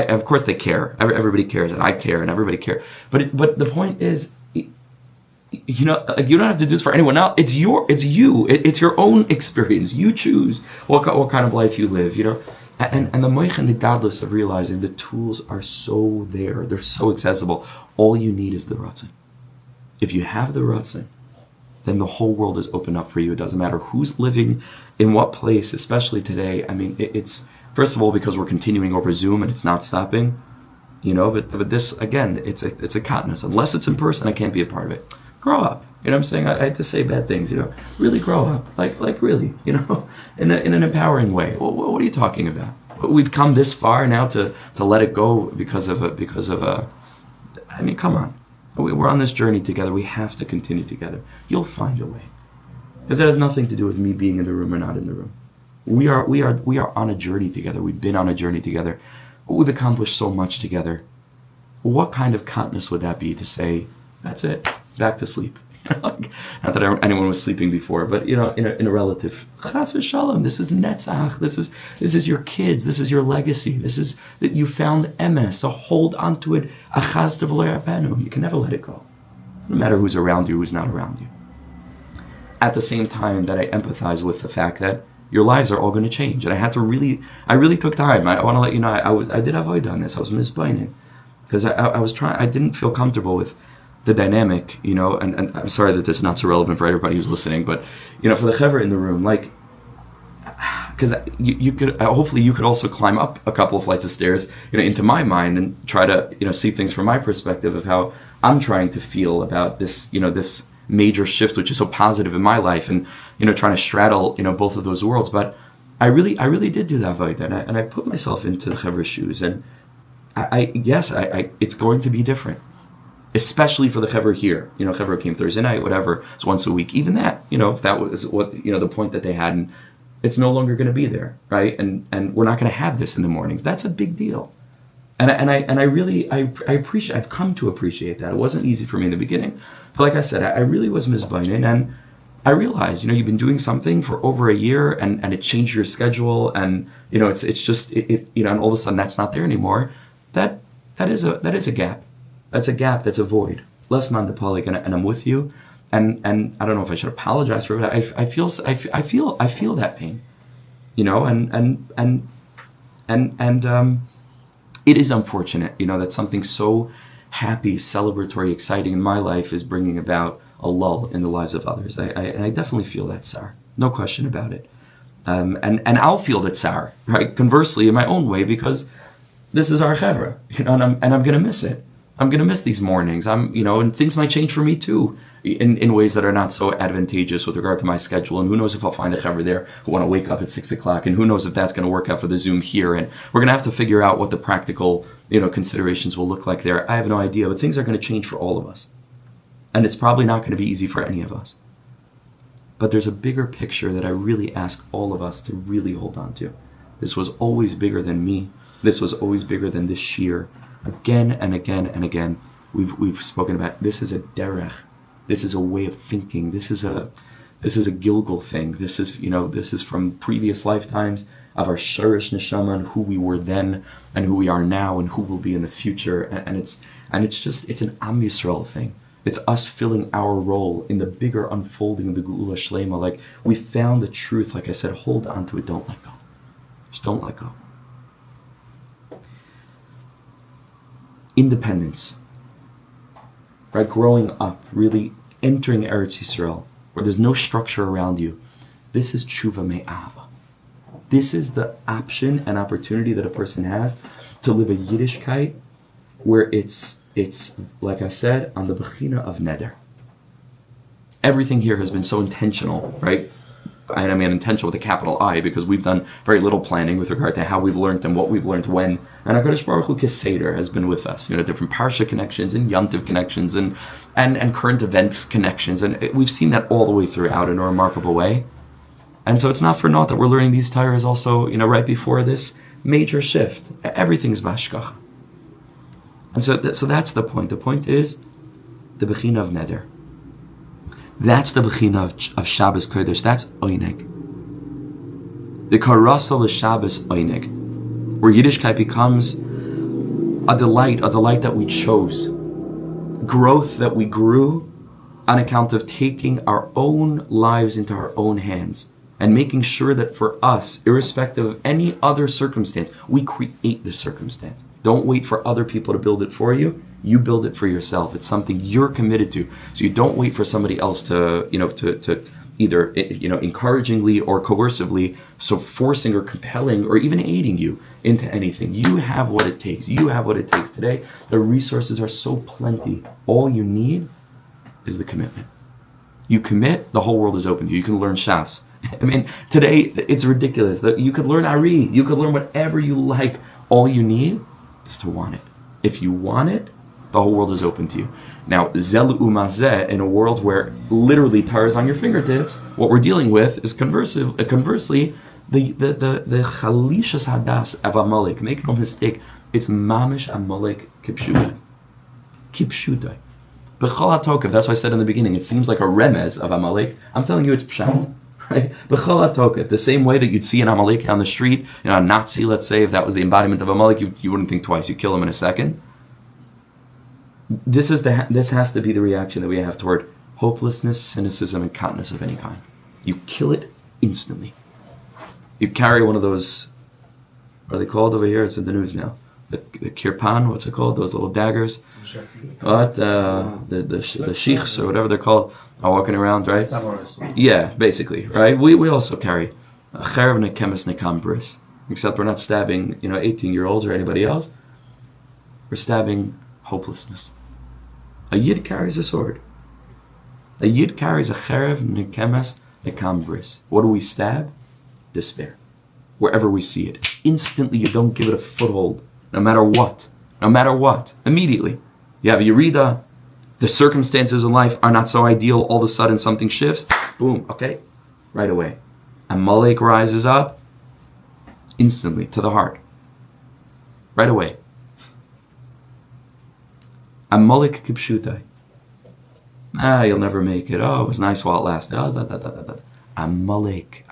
of course they care. Everybody cares, and I care, and everybody cares. But the point is, you don't have to do this for anyone else. It's you. It's your own experience. You choose what kind of life you live. And the moich and the godless of realizing the tools are so there. They're so accessible. All you need is the ratzon. If you have the ratzon, then the whole world is open up for you. It doesn't matter who's living in what place, especially today. I mean, it's first of all because we're continuing over Zoom and it's not stopping. But this again, it's a katnus. Unless it's in person, I can't be a part of it. Grow up. I'm saying? I had to say bad things. Really grow up. Like really. In an empowering way. What are you talking about? We've come this far now to let it go because of a. I mean, come on. We're on this journey together. We have to continue together. You'll find a way, because it has nothing to do with me being in the room or not in the room. We are on a journey together. We've been on a journey together. We've accomplished so much together. What kind of kindness would that be to say, that's it, back to sleep? Not that anyone was sleeping before, but in a relative. Chas v'shalom. This is netzach. This is your kids. This is your legacy. This is that you found emes. So hold on to it. Achaz v'lo yarpenu. You can never let it go, no matter who's around you, who's not around you. At the same time that I empathize with the fact that your lives are all going to change, and I really took time. I want to let you know I did avoid on this. I was misplaining because I was trying. I didn't feel comfortable with the dynamic, and I'm sorry that this is not so relevant for everybody who's listening, but for the chevra in the room, because you could hopefully you could also climb up a couple of flights of stairs, into my mind and try to see things from my perspective of how I'm trying to feel about this, this major shift which is so positive in my life, and trying to straddle both of those worlds. But I really did do that void, and I put myself into the chevra's shoes, and I it's going to be different. Especially for the chevra here, chevra came Thursday night, whatever. It's once a week. Even that, if that was what the point that they had, and it's no longer going to be there, right? And we're not going to have this in the mornings. That's a big deal, and I really appreciate. I've come to appreciate that. It wasn't easy for me in the beginning, but like I said, I really was misbinding, and I realized, you've been doing something for over a year, and it changed your schedule, and it's just and all of a sudden that's not there anymore. That is a gap. That's a gap. That's a void. Less mandapalik, and I'm with you. And I don't know if I should apologize for it. I feel that pain, and it is unfortunate, that something so happy, celebratory, exciting in my life is bringing about a lull in the lives of others. I definitely feel that sour, no question about it. And I'll feel that sour, right? Conversely, in my own way, because this is our chevra, and I'm gonna miss it. I'm going to miss these mornings. And things might change for me too, in ways that are not so advantageous with regard to my schedule. And who knows if I'll find a chevra there who want to wake up at 6 o'clock, and who knows if that's going to work out for the Zoom here. And we're going to have to figure out what the practical, considerations will look like there. I have no idea, but things are going to change for all of us. And it's probably not going to be easy for any of us. But there's a bigger picture that I really ask all of us to really hold on to. This was always bigger than me. This was always bigger than this shir. Again and again and again, we've spoken about this is a derech. This is a way of thinking. This is a Gilgal thing. This is from previous lifetimes of our shurish neshama and who we were then and who we are now and who will be in the future. And it's an Am Yisrael thing. It's us filling our role in the bigger unfolding of the Geula Shlema. Like, we found the truth. Like I said, hold on to it. Don't let go. Just don't let go. Independence. Right? Growing up, really entering Eretz Yisrael, where there's no structure around you. This is Teshuvah M'Ahava. This is the option and opportunity that a person has to live a Yiddishkeit where it's like I said, on the bechina of neder. Everything here has been so intentional, right? And I mean intentional with a capital I, because we've done very little planning with regard to how we've learned and what we've learned when. And HaKadosh Baruch Hu Keseder has been with us. Different parsha connections and yontiv connections and current events connections. And we've seen that all the way throughout in a remarkable way. And so it's not for naught that we're learning these Torahs also, right before this major shift. Everything's bashkach. And so that's the point. The point is the bechina of neder. That's the bechina of Shabbos Kodesh. That's oineg. The karasa l'Shabbos oineg, where Yiddishkeit becomes a delight that we chose, growth that we grew on account of taking our own lives into our own hands and making sure that for us, irrespective of any other circumstance, we create the circumstance. Don't wait for other people to build it for you. You build it for yourself. It's something you're committed to. So you don't wait for somebody else to either, encouragingly or coercively, so forcing or compelling or even aiding you into anything. You have what it takes. You have what it takes today. The resources are so plenty. All you need is the commitment. You commit, the whole world is open to you. You can learn Shas. I mean, today it's ridiculous that you could learn Ari. You could learn whatever you like. All you need is to want it. If you want it, the whole world is open to you. Now, zelu umazeh, in a world where literally Torah is on your fingertips, what we're dealing with is conversely the chalishas hadas of Amalek. Make no mistake, it's mamish Amalek kipshutai. Kipshutai. B'chol hatokev. That's why I said in the beginning, it seems like a remez of Amalek. I'm telling you, it's pshat. Right? B'chol hatokev. The same way that you'd see an Amalek on the street, a Nazi, let's say, if that was the embodiment of Amalek, you wouldn't think twice. You kill him in a second. This has to be the reaction that we have toward hopelessness, cynicism, and continence of any kind. You kill it instantly. You carry one of those, what are they called over here? It's in the news now. The kirpan, what's it called? Those little daggers. What? The sheikhs or whatever they're called are walking around, right? Yeah, basically, right? We also carry a cherev nekemes nekambris, except we're not stabbing 18-year-olds or anybody else. We're stabbing hopelessness. A yid carries a sword. A yid carries a cherev nekemes nekambris. What do we stab? Despair. Wherever we see it. Instantly, you don't give it a foothold. No matter what. No matter what. Immediately. You have Yerida. The circumstances in life are not so ideal. All of a sudden, something shifts. Boom. Okay. Right away. Amalek rises up. Instantly. To the heart. Right away. Amalek kipshutai. You'll never make it. Oh, it was nice while it lasted. Amalek.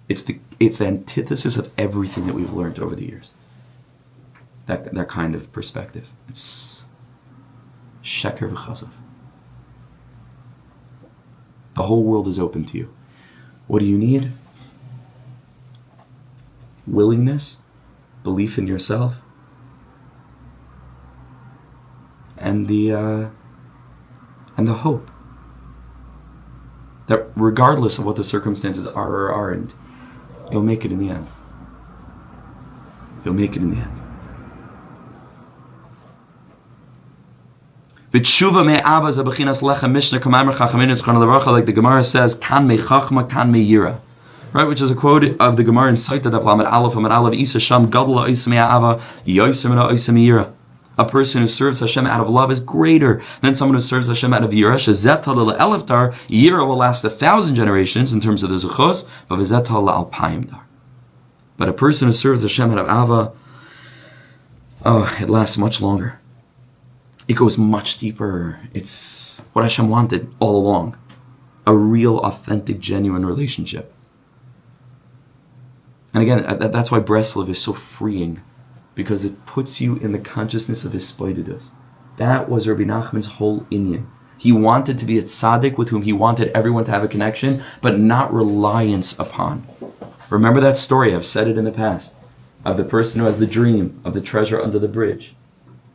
It's the antithesis of everything that we've learned over the years. That kind of perspective. It's sheker v'chazav. The whole world is open to you. What do you need? Willingness, belief in yourself, and the hope that regardless of what the circumstances are or aren't, you'll make it in the end. You'll make it in the end. Teshuvah M'Ahava is a bechinas lechem mishnah k'maimer chachamim zchron l'varcha, like the Gemara says, kan me chachma, kan me yira. Right, which is a quote of the Gemara in Saita Daf Lamed Aleph Amad Aleph Isa Sham Gadol Isa M'Ahava Yosim Isa M'Yirah. A person who serves Hashem out of love is greater than someone who serves Hashem out of Yirah. Yirah will last 1,000 generations in terms of the Zuchos, but a person who serves Hashem out of Ava, it lasts much longer. It goes much deeper. It's what Hashem wanted all along. A real, authentic, genuine relationship. And again, that's why Breslov is so freeing, because it puts you in the consciousness of his spoidedus. That was Rabbi Nachman's whole inyan. He wanted to be a tzaddik with whom he wanted everyone to have a connection, but not reliance upon. Remember that story, I've said it in the past, of the person who has the dream of the treasure under the bridge.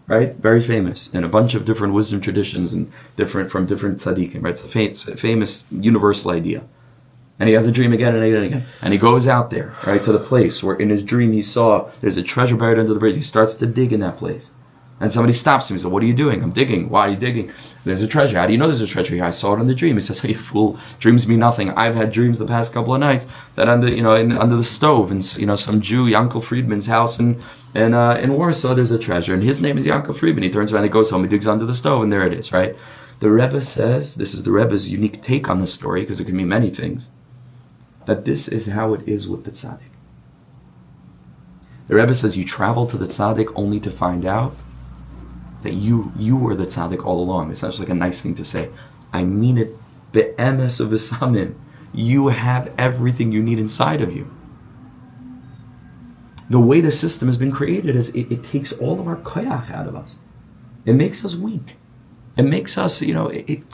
Right? Very famous in a bunch of different wisdom traditions and from different tzaddikim. Right? It's a famous universal idea. And he has a dream again and again and again. And he goes out there, right, to the place where in his dream he saw there's a treasure buried under the bridge. He starts to dig in that place. And somebody stops him. He says, "What are you doing?" "I'm digging." "Why are you digging?" "There's a treasure." "How do you know there's a treasure here?" "I saw it in the dream." He says, "Oh, you fool, dreams mean nothing. I've had dreams the past couple of nights that under the stove in some Jew, Yankov Friedman's house in Warsaw, there's a treasure. And his name is Yankov Friedman." He turns around, he goes home, he digs under the stove, and there it is, right? The Rebbe says, this is the Rebbe's unique take on the story, because it can mean many things, that this is how it is with the tzaddik. The Rebbe says you travel to the tzaddik only to find out that you were the tzaddik all along. It's not just like a nice thing to say. I mean it be'emes of v'samin. You have everything you need inside of you. The way the system has been created is it takes all of our koyach out of us. It makes us weak. It makes us, and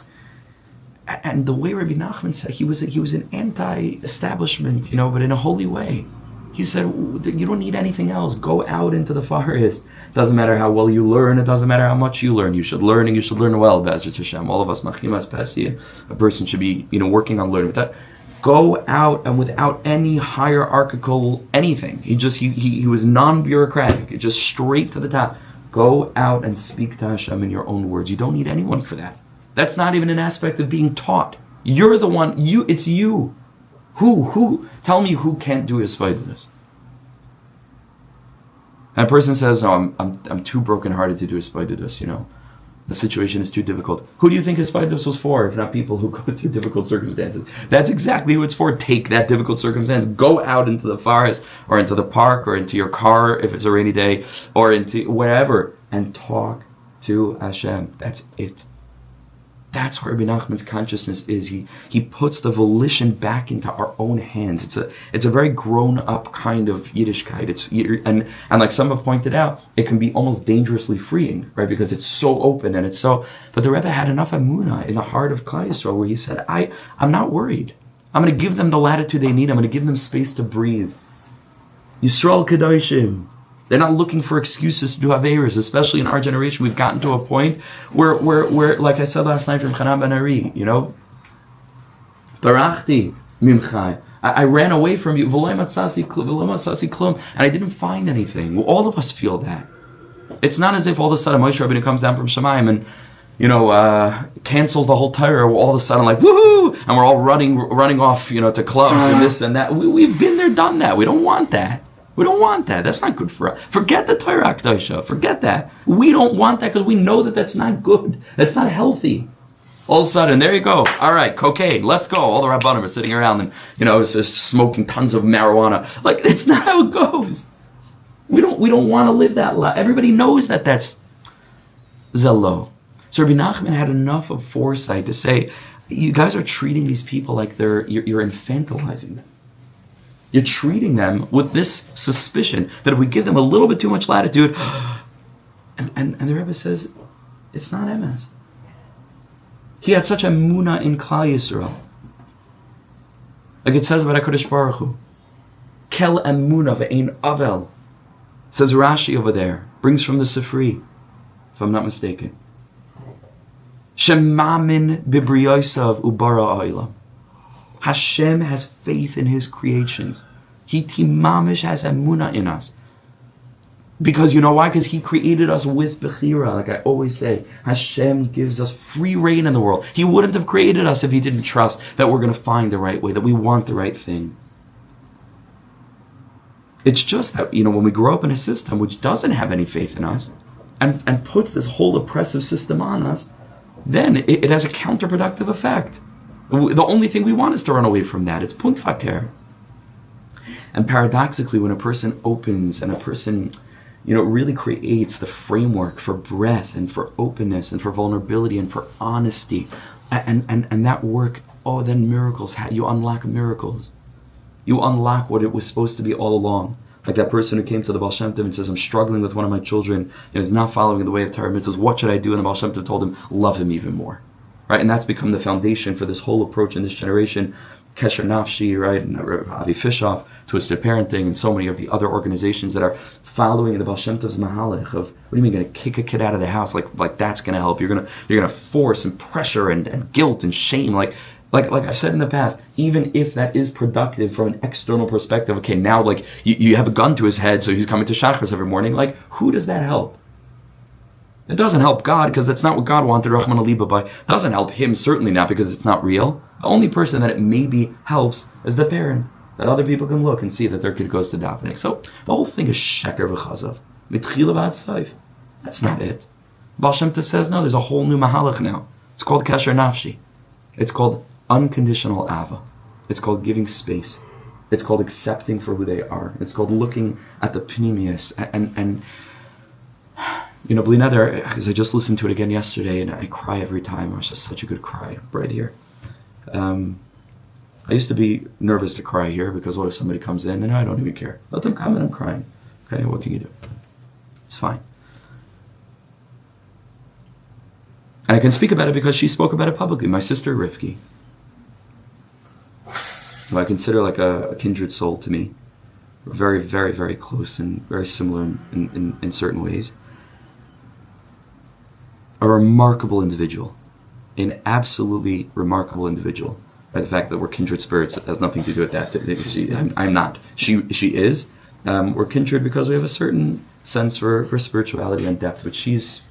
the way Rabbi Nachman said, he was an anti-establishment, but in a holy way. He said, you don't need anything else. Go out into the forest. Doesn't matter how well you learn. It doesn't matter how much you learn. You should learn, and you should learn well. Be'ezras Hashem. All of us, machimas pasi, a person should be, working on learning. With that, go out and without any hierarchical anything. He was non-bureaucratic. Just straight to the top. Go out and speak to Hashem in your own words. You don't need anyone for that. That's not even an aspect of being taught. You're the one. It's you. Who? Tell me who can't do his fight with this. And a person says, "No, I'm too brokenhearted to do his fight with this. The situation is too difficult." Who do you think his fight was for, if not people who go through difficult circumstances? That's exactly who it's for. Take that difficult circumstance, go out into the forest, or into the park, or into your car if it's a rainy day, or into wherever, and talk to Hashem. That's it. That's where Rabbi Nachman's consciousness is. He puts the volition back into our own hands. It's a very grown-up kind of Yiddishkeit. And like some have pointed out, it can be almost dangerously freeing, right? Because it's so open and it's so. But the Rebbe had enough emunah in the heart of Klal Yisrael where he said, I'm not worried. I'm going to give them the latitude they need. I'm going to give them space to breathe. Yisrael Kedoshim. They're not looking for excuses to do Averas, especially in our generation. We've gotten to a point where like I said last night from Chanan Ben Ari, Barachti Mimchai. I ran away from you, and I didn't find anything. Well, all of us feel that. It's not as if all of a sudden Moshe Rabbeinu comes down from Shemayim and cancels the whole Torah. All of a sudden, like woohoo, and we're all running off, to clubs and this and that. We've been there, done that. We don't want that. We don't want that. That's not good for us. Forget the Torah Kedosha. Forget that. We don't want that because we know that that's not good. That's not healthy. All of a sudden, there you go. All right, cocaine. Let's go. All the Rabbanim are sitting around and, just smoking tons of marijuana. Like, it's not how it goes. We don't want to live that life. Everybody knows that that's zelo. So Rabbi Nachman had enough of foresight to say, you guys are treating these people like you're infantilizing them. You're treating them with this suspicion that if we give them a little bit too much latitude, and the Rebbe says, it's not emes. He had such a emunah in Klal Yisrael. Like it says about HaKadosh Baruch Hu, Kel emunah ve'ein avel. Says Rashi over there, brings from the Sifri, if I'm not mistaken. Shemamin bibriyosav ubara ha'ilam. Hashem has faith in His creations. He timamish has emunah in us. Because you know why? Because He created us with bechira. Like I always say, Hashem gives us free reign in the world. He wouldn't have created us if He didn't trust that we're going to find the right way, that we want the right thing. It's just that, when we grow up in a system which doesn't have any faith in us, and puts this whole oppressive system on us, then it has a counterproductive effect. The only thing we want is to run away from that. It's punt vaker. And paradoxically, when a person opens and a person, really creates the framework for breath and for openness and for vulnerability and for honesty, and that work, then miracles, you unlock miracles. You unlock what it was supposed to be all along. Like that person who came to the Baal Shem Tov and says, I'm struggling with one of my children and is not following the way of Torah mitzvahs. What should I do? And the Baal Shem Tov told him, love him even more. Right? And that's become the foundation for this whole approach in this generation. Kesher Nafshi, right? And Avi Fishoff, Twisted Parenting, and so many of the other organizations that are following the Baal Shem Tov's mahalech of, what do you mean, going to kick a kid out of the house? Like that's going to help. You're gonna force and pressure and guilt and shame. Like I've said in the past, even if that is productive from an external perspective, okay, now like you have a gun to his head, so he's coming to Shachris every morning. Like, who does that help? It doesn't help God, because that's not what God wanted Rahman Aliba by. It doesn't help him, certainly not, because it's not real. The only person that it maybe helps is the parent, that other people can look and see that their kid goes to davening. So the whole thing is sheker v'chazav. Mitchila v'ad saif. That's not it. Baal Shem Tov says, no, there's a whole new mahalach now. It's called Kesher Nafshi. It's called unconditional Ava. It's called giving space. It's called accepting for who they are. It's called looking at the pnimius. And Bli Neder, because I just listened to it again yesterday, and I cry every time. It was just such a good cry right here. I used to be nervous to cry here, because what if somebody comes in, and I don't even care. Let them come in, I'm crying. Okay, what can you do? It's fine. And I can speak about it because she spoke about it publicly. My sister, Rivki, who I consider like a kindred soul to me. We're very, very, very close and very similar in certain ways. A remarkable individual. An absolutely remarkable individual. By the fact that we're kindred spirits, it has nothing to do with that. I'm not. She is. We're kindred because we have a certain sense for spirituality and depth, but she's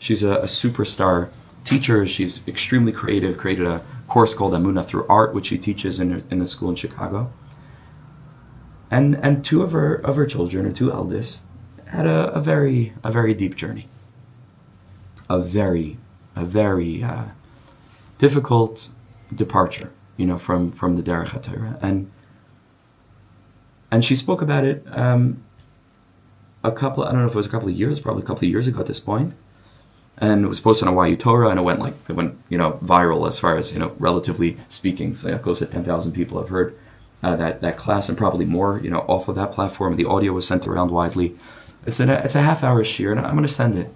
a superstar teacher. She's extremely creative, created a course called Amunah Through Art, which she teaches in the school in Chicago. And two of her children, her two eldest, had a very deep journey. A very difficult departure, from the Derech HaTorah. And she spoke about it I don't know if it was a couple of years, probably a couple of years ago at this point. And it was posted on YU Torah, and it went viral as far as, relatively speaking. So close to 10,000 people have heard that class, and probably more, off of that platform. The audio was sent around widely. It's a half-hour shiur, and I'm going to send it.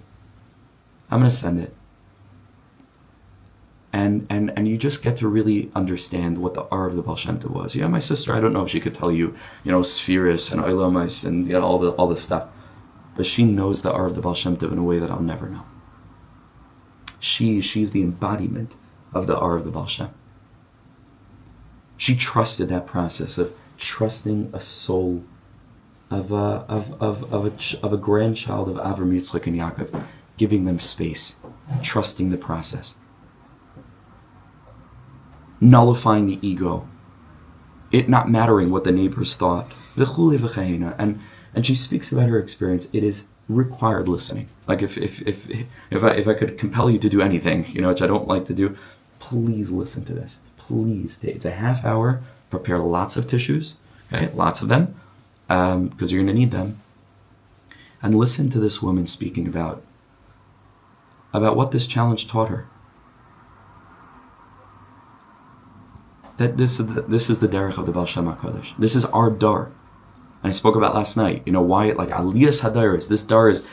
And you just get to really understand what the R of the Baal Shem Tov was. My sister, I don't know if she could tell you, spheres and oilamais and all this stuff, but she knows the R of the Baal Shem Tov in a way that I'll never know. She's the embodiment of the R of the Baal Shem. She trusted that process of trusting a soul of a grandchild of Avram, Yitzchak, and Yaakov, giving them space, trusting the process, nullifying the ego, it not mattering what the neighbors thought, and she speaks about her experience. It is required listening. Like if I could compel you to do anything, which I don't like to do, please listen to this. Please, it's a half hour. Prepare lots of tissues, okay, lots of them, because you're going to need them, and listen to this woman speaking about what this challenge taught her. That this is the derech of the Baal Shem HaKadosh. This is our dar. And I spoke about last night, why like Aliyas Hadaris, this dar is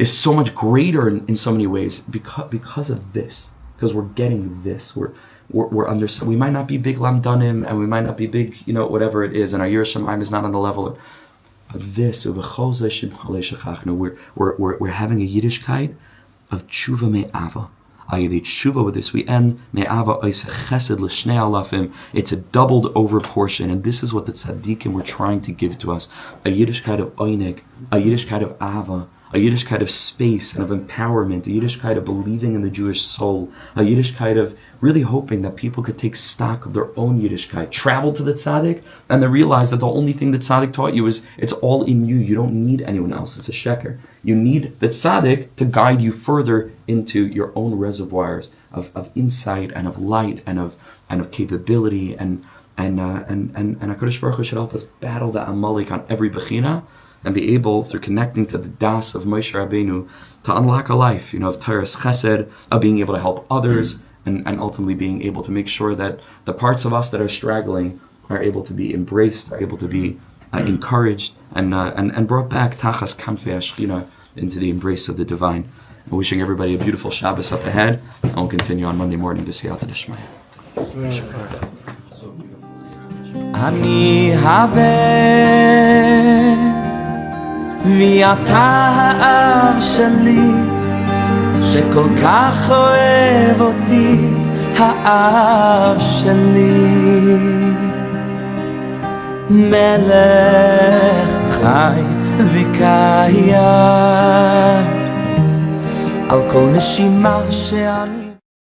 so much greater in so many ways because of this. Because we're getting this. We're under. We might not be big lamdanim, and we might not be big, whatever it is, and our Yerushalayim is not on the level of this. We're having a Yiddishkeit of Teshuvah M'Ahava. Teshuvah, with this we end. Me'ava oiseh chesed l'shnei alafim. It's a doubled over portion, and this is what the tzaddikim were trying to give to us: a Yiddishkeit of oinig, a Yiddishkeit of Ava, a Yiddishkeit of space and of empowerment, a Yiddishkeit of believing in the Jewish soul, a Yiddishkeit of really hoping that people could take stock of their own Yiddishkeit, travel to the tzaddik, and then realize that the only thing that tzaddik taught you is it's all in you. You don't need anyone else. It's a sheker. You need the tzaddik to guide you further into your own reservoirs of insight and of light and of capability and HaKadosh Baruch Hu should help us battle the Amalek on every bechina and be able, through connecting to the das of Moshe Rabbeinu, to unlock a life, of Torah's chesed, of being able to help others, and ultimately being able to make sure that the parts of us that are straggling are able to be embraced, are able to be encouraged, and brought back tachas kanfei hashchina into the embrace of the divine. I'm wishing everybody a beautiful Shabbos up ahead, and we'll continue on Monday morning to Siyata D'Shmaya. אני הבן ואתה האב שלי שכל כך אוהב אותי האב שלי מלך חי וקיים על כל נשימה שאני